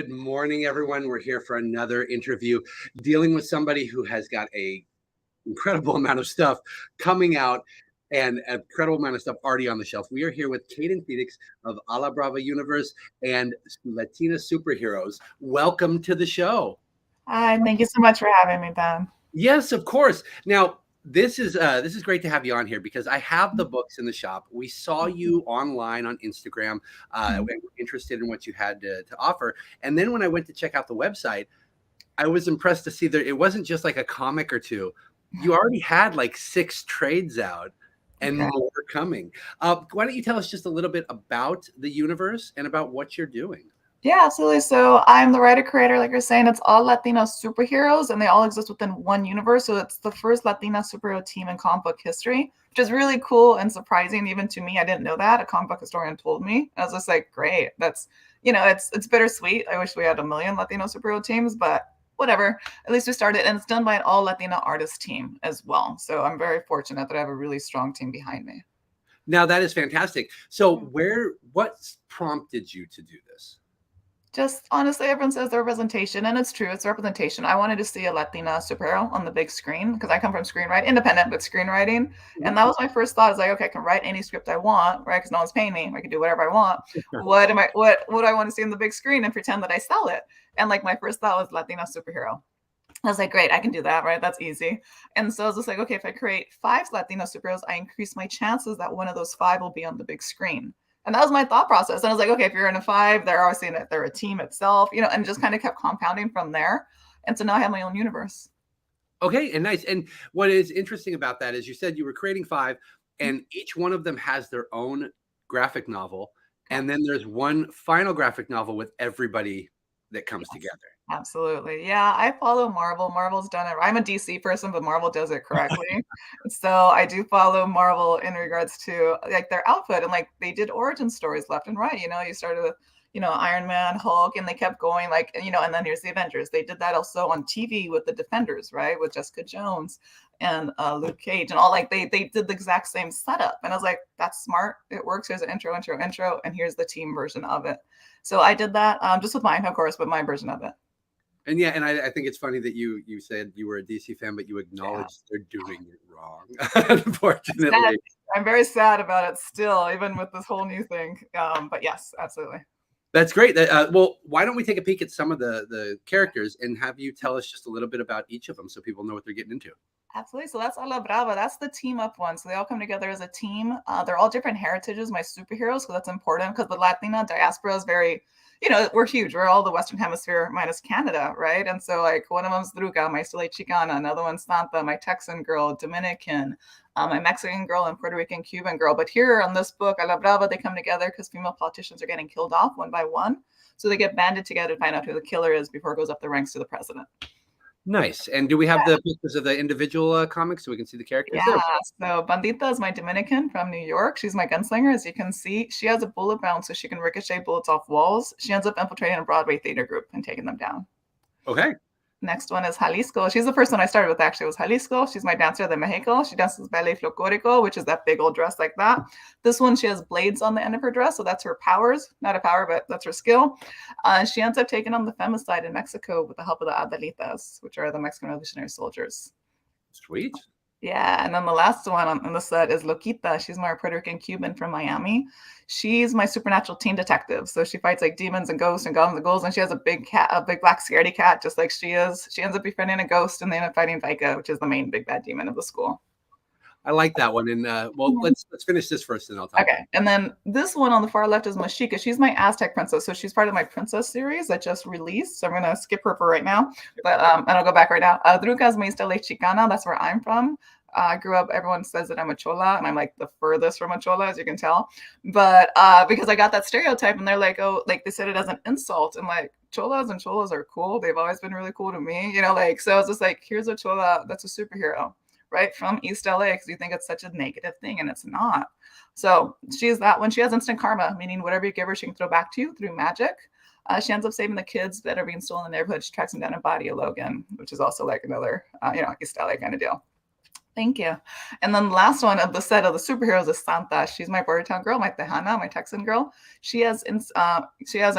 Good morning, everyone. We're here for another interview dealing with somebody who has got a incredible amount of stuff coming out and an incredible amount of stuff already on the shelf. We are here with Kayden of A La Brava Universe and Latina Superheroes. Welcome to the show. Hi, thank you so much for having me, Ben. Yes, of course. Now, this is great to have you on here because I have the books in the shop. We saw you online on Instagram. We were interested in what you had to offer. And then when I went to check out the website, I was impressed to see that it wasn't just like a comic or two. You already had like 6 trades out and more coming. Why don't you tell us just a little bit about the universe and about what you're doing? Yeah, absolutely. So I'm the writer creator, like you're saying. It's all Latina superheroes, and they all exist within one universe. So it's the first Latina superhero team in comic book history, which is really cool and surprising even to me. I didn't know that. A comic book historian told me. I was just like, great. That's, it's bittersweet. I wish we had a million Latino superhero teams, but whatever. At least we started, and it's done by an all Latina artist team as well. So I'm very fortunate that I have a really strong team behind me. Now that is fantastic. So what prompted you to do this? Just honestly, everyone says their representation, and it's true. It's representation. I wanted to see a Latina superhero on the big screen because I come from screenwriting, independent, but screenwriting. And that was my first thought. Is like, okay, I can write any script I want, right? Because no one's paying me. I can do whatever I want. What do I want to see on the big screen and pretend that I sell it? And like my first thought was Latina superhero. I was like, great, I can do that, right? That's easy. And so I was just like, okay, if I create 5 Latino superheroes, I increase my chances that one of those 5 will be on the big screen. And that was my thought process. And I was like, okay, if you're in a 5, they're obviously in it, they're a team itself, and just kind of kept compounding from there. And so now I have my own universe. Okay, and nice. And what is interesting about that is you said you were creating 5, and each one of them has their own graphic novel. And then there's one final graphic novel with everybody that comes together. Absolutely. Yeah, I follow Marvel. Marvel's done it. I'm a DC person, but Marvel does it correctly. So I do follow Marvel in regards to like their output, and like they did origin stories left and right. You started with, Iron Man, Hulk, and they kept going like, and then here's the Avengers. They did that also on TV with the Defenders, right? With Jessica Jones and Luke Cage and all, like they did the exact same setup. And I was like, that's smart. It works. Here's an intro, and here's the team version of it. So I did that just with mine, of course, but my version of it. And yeah, and I think it's funny that you said you were a DC fan, but you acknowledged they're doing it wrong, unfortunately. I'm very sad about it still, even with this whole new thing. But yes, absolutely. That's great. Well, why don't we take a peek at some of the characters and have you tell us just a little bit about each of them so people know what they're getting into? Absolutely. So that's A La Brava. That's the team up one. So they all come together as a team. They're all different heritages, my superheroes, so that's important because the Latina diaspora is very, we're huge. We're all the Western Hemisphere minus Canada, right? And so like one of them's Ruca, my Stile Chicana, another one's Santa, my Texan girl, Dominican, my Mexican girl, and Puerto Rican Cuban girl. But here on this book, A La Brava, they come together because female politicians are getting killed off one by one. So they get banded together to find out who the killer is before it goes up the ranks to the president. Nice. And do we have the pictures of the individual comics so we can see the characters? Yeah. So Bandita is my Dominican from New York. She's my gunslinger. As you can see, she has a bullet bounce so she can ricochet bullets off walls. She ends up infiltrating a Broadway theater group and taking them down. Okay. Next one is Jalisco. She's the first one I started with, actually, was Jalisco. She's my dancer de Mexico. She dances ballet folklorico, which is that big old dress like that. This one, she has blades on the end of her dress, so that's her powers. Not a power, but that's her skill. She ends up taking on the femicide in Mexico with the help of the Adelitas, which are the Mexican revolutionary soldiers. Sweet. Yeah, and then the last one on the set is Loquita. She's my Puerto Rican Cuban from Miami. She's my supernatural teen detective. So she fights like demons and ghosts and goblins and ghouls, and she has a big cat, a big black scaredy cat, just like she is. She ends up befriending a ghost, and they end up fighting Vika, which is the main big bad demon of the school. I like that one. And well, let's finish this first, and I'll talk. Okay, and then this one on the far left is Mashika. She's my Aztec princess, so she's part of my princess series that just released. So I'm gonna skip her for right now, but and I'll go back right now. Ruca is my Stile Chicana. That's where I'm from. I grew up, everyone says that I'm a chola, and I'm like the furthest from a chola, as you can tell. But because I got that stereotype, and they're like, oh, like they said it as an insult. And like, cholas and cholas are cool. They've always been really cool to me, like, so I was just like, here's a chola that's a superhero, right? From East LA, because you think it's such a negative thing, and it's not. So she's that one. She has instant karma, meaning whatever you give her, she can throw back to you through magic. She ends up saving the kids that are being stolen in the neighborhood. She tracks them down in Barrio Logan, which is also like another, East LA kind of deal. Thank you. And then the last one of the set of the superheroes is Santa. She's my Boyertown girl, my Tejana, my Texan girl. She has, I'm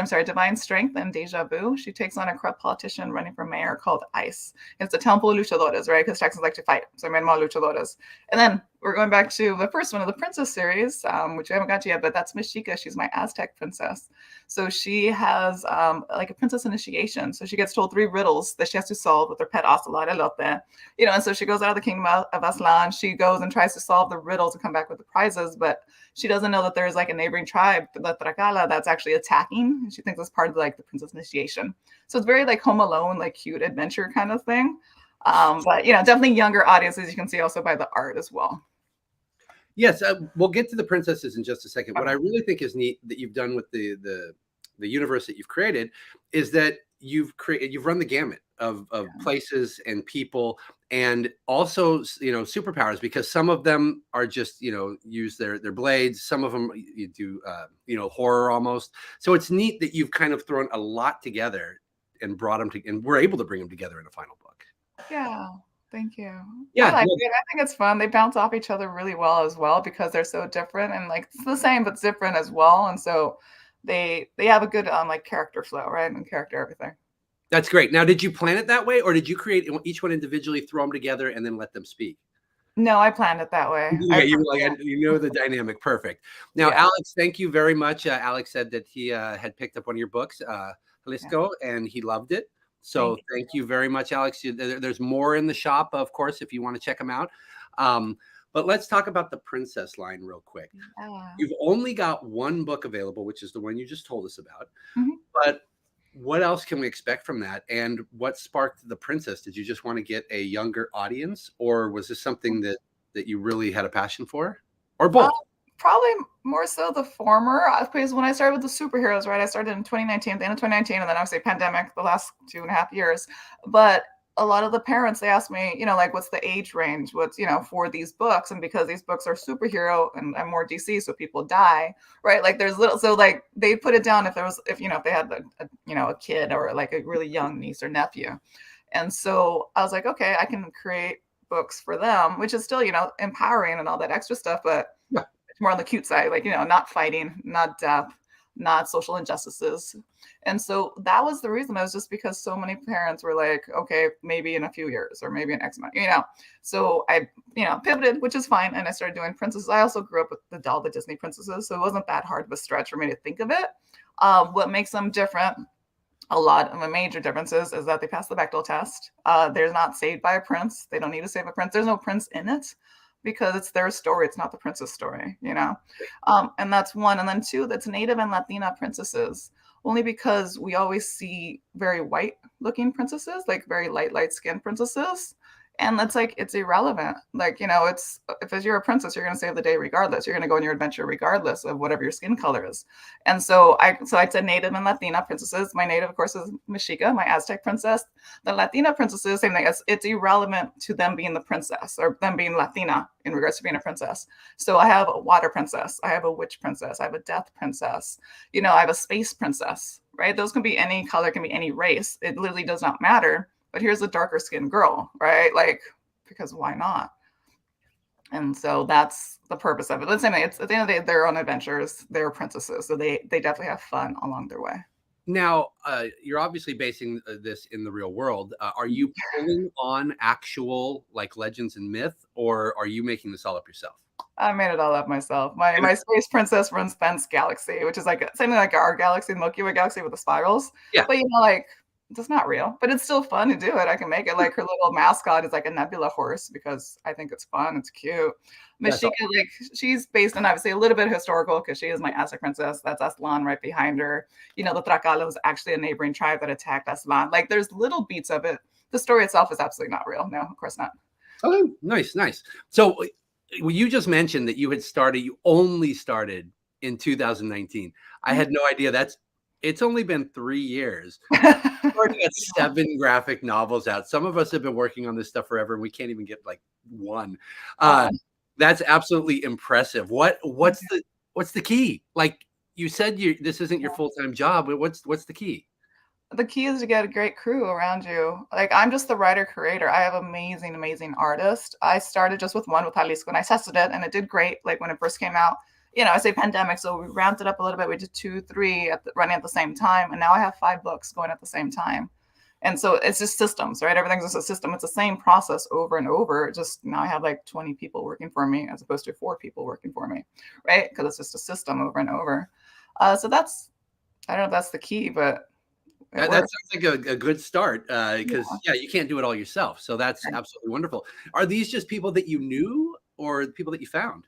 sorry, divine strength and deja vu. She takes on a corrupt politician running for mayor called Ice. It's a temple of luchadores, right? Because Texans like to fight. So I made them all luchadores. And then we're going back to the first one of the princess series, which we haven't got to yet, but that's Mexica. She's my Aztec princess. So she has like a princess initiation. So she gets told 3 riddles that she has to solve with her pet ocelot, Elote. And so she goes out of the kingdom of Aslan. She goes and tries to solve the riddles and come back with the prizes, but she doesn't know that there's like a neighboring tribe, the Tracala, that's actually attacking. And she thinks it's part of like the princess initiation. So it's very like Home Alone, like cute adventure kind of thing. But definitely younger audiences. You can see also by the art as well. Yes, we'll get to the princesses in just a second. What I really think is neat that you've done with the universe that you've created is that you've run the gamut of places and people, and also superpowers, because some of them are just use their blades. Some of them you do horror almost. So it's neat that you've kind of thrown a lot together and brought them to, and we're able to bring them together in a final book. Yeah. Thank you. Yeah, I like it. I think it's fun. They bounce off each other really well as well, because they're so different, and like it's the same but different as well. And so they have a good like character flow, right? And character everything. That's great. Now, did you plan it that way, or did you create each one individually, throw them together, and then let them speak? No, I planned it that way. Yeah, you were like, the dynamic. Perfect. Now, yeah. Alex, thank you very much. Alex said that he had picked up one of your books, Jalisco, and he loved it. So thank you very much, Alex. There's more in the shop, of course, if you want to check them out. But let's talk about the princess line real quick. You've only got one book available, which is the one you just told us about. But what else can we expect from that? And what sparked the princess? Did you just want to get a younger audience, or was this something that you really had a passion for, or both? Probably more so the former, because when I started with the superheroes, right, I started in 2019, the end of 2019, and then obviously pandemic, the last 2.5 years. But a lot of the parents, they ask me, like, what's the age range? What's, for these books? And because these books are superhero and I'm more DC, so people die, right? Like there's little, so like they put it down if they had a kid or like a really young niece or nephew. And so I was like, okay, I can create books for them, which is still, empowering and all that extra stuff, but more on the cute side, like, not fighting, not death, not social injustices. And so that was the reason. It was just because so many parents were like, okay, maybe in a few years or maybe in X amount, So I, pivoted, which is fine. And I started doing princesses. I also grew up with the Disney princesses. So it wasn't that hard of a stretch for me to think of it. What makes them different, a lot of the major differences, is that they pass the Bechdel test. They're not saved by a prince. They don't need to save a prince. There's no prince in it, because it's their story. It's not the princess story, and that's one. And then 2, that's Native and Latina princesses, only because we always see very white looking princesses, like very light skinned princesses. And that's like, it's irrelevant. Like, it's, if you're a princess, you're going to save the day regardless. You're going to go on your adventure regardless of whatever your skin color is. And so I said Native and Latina princesses. My Native, of course, is Mexica, my Aztec princess. The Latina princesses, same thing. It's irrelevant to them being the princess or them being Latina in regards to being a princess. So I have a water princess. I have a witch princess. I have a death princess. I have a space princess, right? Those can be any color, can be any race. It literally does not matter. But here's a darker skinned girl, right? Like, because why not? And so that's the purpose of it. Let's say it's, at the end of the day, they're on adventures. They're princesses. So they definitely have fun along their way. Now, you're obviously basing this in the real world. Are you pulling on actual like legends and myth, or are you making this all up yourself? I made it all up myself. My space princess runs Fence Galaxy, which is like something like our galaxy, the Milky Way galaxy with the spirals. Yeah. But like, it's not real, but it's still fun to do it. I can make it like her little mascot is like a nebula horse, because I think it's fun. It's cute. Mexica, like, she's based on obviously a little bit historical, because she is my Aztec princess. That's Aslan right behind her. The Tracala was actually a neighboring tribe that attacked Aslan. Like, there's little beats of it. The story itself is absolutely not real. No, of course not. Oh, nice. So you just mentioned that you only started in 2019. I had no idea it's only been 3 years. We've already got 7 graphic novels out. Some of us have been working on this stuff forever, and we can't even get like one. That's absolutely impressive. What's the key? Like you said, this isn't your full-time job, but what's the key? The key is to get a great crew around you. Like I'm just the writer creator. I have amazing, amazing artists. I started just with one with Jalisco and I tested it and it did great. Like when it first came out, I say pandemic, so we ramped it up a little bit. We did 2, 3 running at the same time, and now I have 5 books going at the same time. And so it's just systems, right? Everything's just a system. It's the same process over and over. Just now I have like 20 people working for me as opposed to 4 people working for me, right? Because it's just a system over and over. So that's, I don't know if that's the key, but That sounds like a good start because you can't do it all yourself. So that's absolutely wonderful. Are these just people that you knew or people that you found?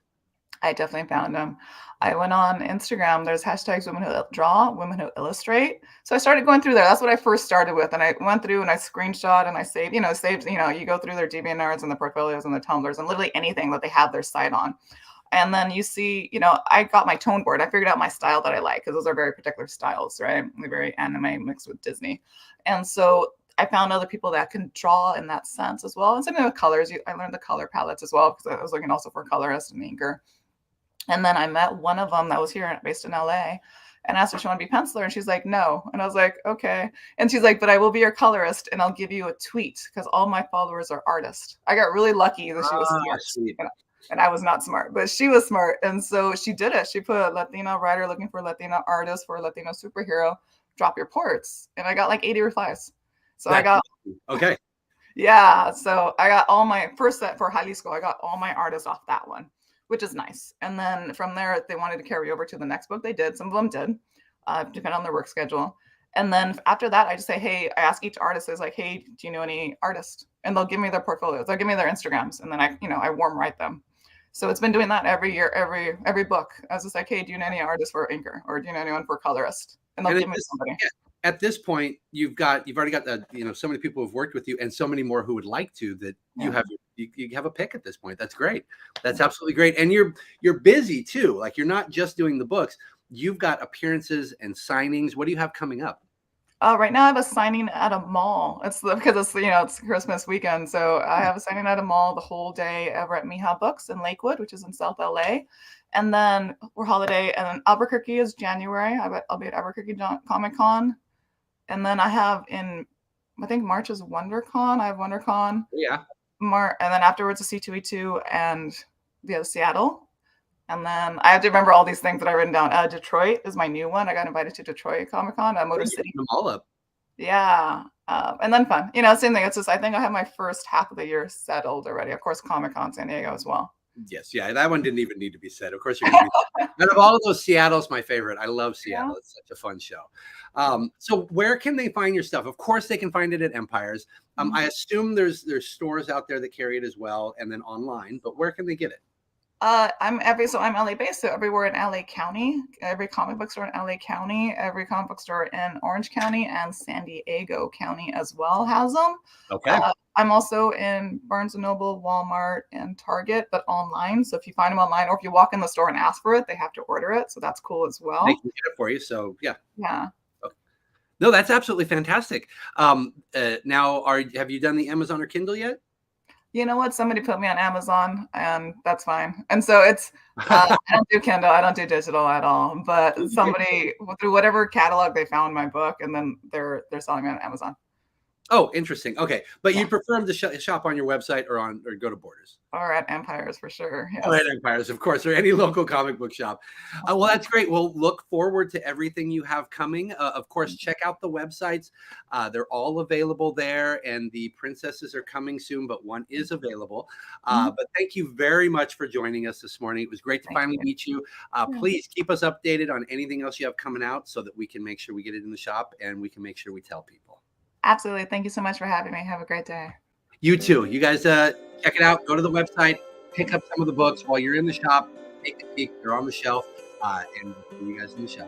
I definitely found them. I went on Instagram. There's hashtags women who draw, women who illustrate. So I started going through there. That's what I first started with. And I went through and I screenshot and I saved, you go through their DeviantArts and the portfolios and the Tumblrs and literally anything that they have their site on. And then you see, I got my tone board. I figured out my style that I like because those are very particular styles, right? They're very anime mixed with Disney. And so I found other people that can draw in that sense as well. And same thing with colors. I learned the color palettes as well because I was looking also for a colorist and inker. And then I met one of them that was here based in LA and asked if she wanted to be penciler. And she's like, no. And I was like, okay. And she's like, but I will be your colorist and I'll give you a tweet because all my followers are artists. I got really lucky that she was smart. And I was not smart, but she was smart. And so she did it. She put a Latina writer looking for a Latina artist for a Latino superhero, drop your ports. And I got like 80 replies. So I got, okay. Yeah. So I got all my first set for Jalisco. I got all my artists off that one, which is nice. And then from there, if they wanted to carry over to the next book, they did. Some of them did, depending on their work schedule. And then after that, I just say, hey, I ask each artist, is like, hey, do you know any artists? And they'll give me their portfolios. They'll give me their Instagrams. And then I warm write them. So it's been doing that every year, every book. I was just like, hey, do you know any artists for inker? Or do you know anyone for colorist? And they'll give me somebody. At this point, you've already got so many people who've worked with you and so many more who would like to that you have a pick at this point. That's great. That's absolutely great. And you're busy too. Like you're not just doing the books. You've got appearances and signings. What do you have coming up? Right now I have a signing at a mall. It's because it's Christmas weekend. So I have a signing at a mall the whole day over at Mija Books in Lakewood, which is in South LA. And then we're holiday. And then Albuquerque is January. I'll be at Albuquerque Comic Con. And then I have I think March is WonderCon. I have WonderCon. Yeah. And then afterwards a C2E2 and Seattle. And then I have to remember all these things that I've written down. Detroit is my new one. I got invited to Detroit Comic Con, Motor City. Them all up. Yeah. And then fun. Same thing. It's just, I think I have my first half of the year settled already. Of course, Comic Con San Diego as well. Yes. Yeah. That one didn't even need to be said. Of course, you're going to be. Out of all of those, Seattle's my favorite. I love Seattle. Yeah. It's such a fun show. So where can they find your stuff? Of course, they can find it at Empires. I assume there's stores out there that carry it as well, and then online. But where can they get it? I'm LA based, so everywhere in LA County, every comic book store in LA County, every comic book store in Orange County and San Diego County as well has them. Okay. I'm also in Barnes & Noble, Walmart, and Target, but online. So if you find them online or if you walk in the store and ask for it, they have to order it. So that's cool as well. They can get it for you. So yeah. Yeah. Okay. No, that's absolutely fantastic. Now, have you done the Amazon or Kindle yet? You know what? Somebody put me on Amazon, and that's fine. And so it's I don't do Kindle, I don't do digital at all. But somebody through whatever catalog they found my book, and then they're selling it on Amazon. Oh, interesting. Okay, but you prefer them to shop on your website or go to Borders? Or at Empires for sure. Yes. Or at Empires, of course, or any local comic book shop. Well, that's great. We'll look forward to everything you have coming. Of course, check out the websites. They're all available there, and the princesses are coming soon, but one is available. But thank you very much for joining us this morning. It was great to finally meet you. Please keep us updated on anything else you have coming out so that we can make sure we get it in the shop and we can make sure we tell people. Absolutely. Thank you so much for having me. Have a great day. You too. You guys check it out. Go to the website. Pick up some of the books while you're in the shop. Take a peek. They're on the shelf. And we'll see you guys in the shop.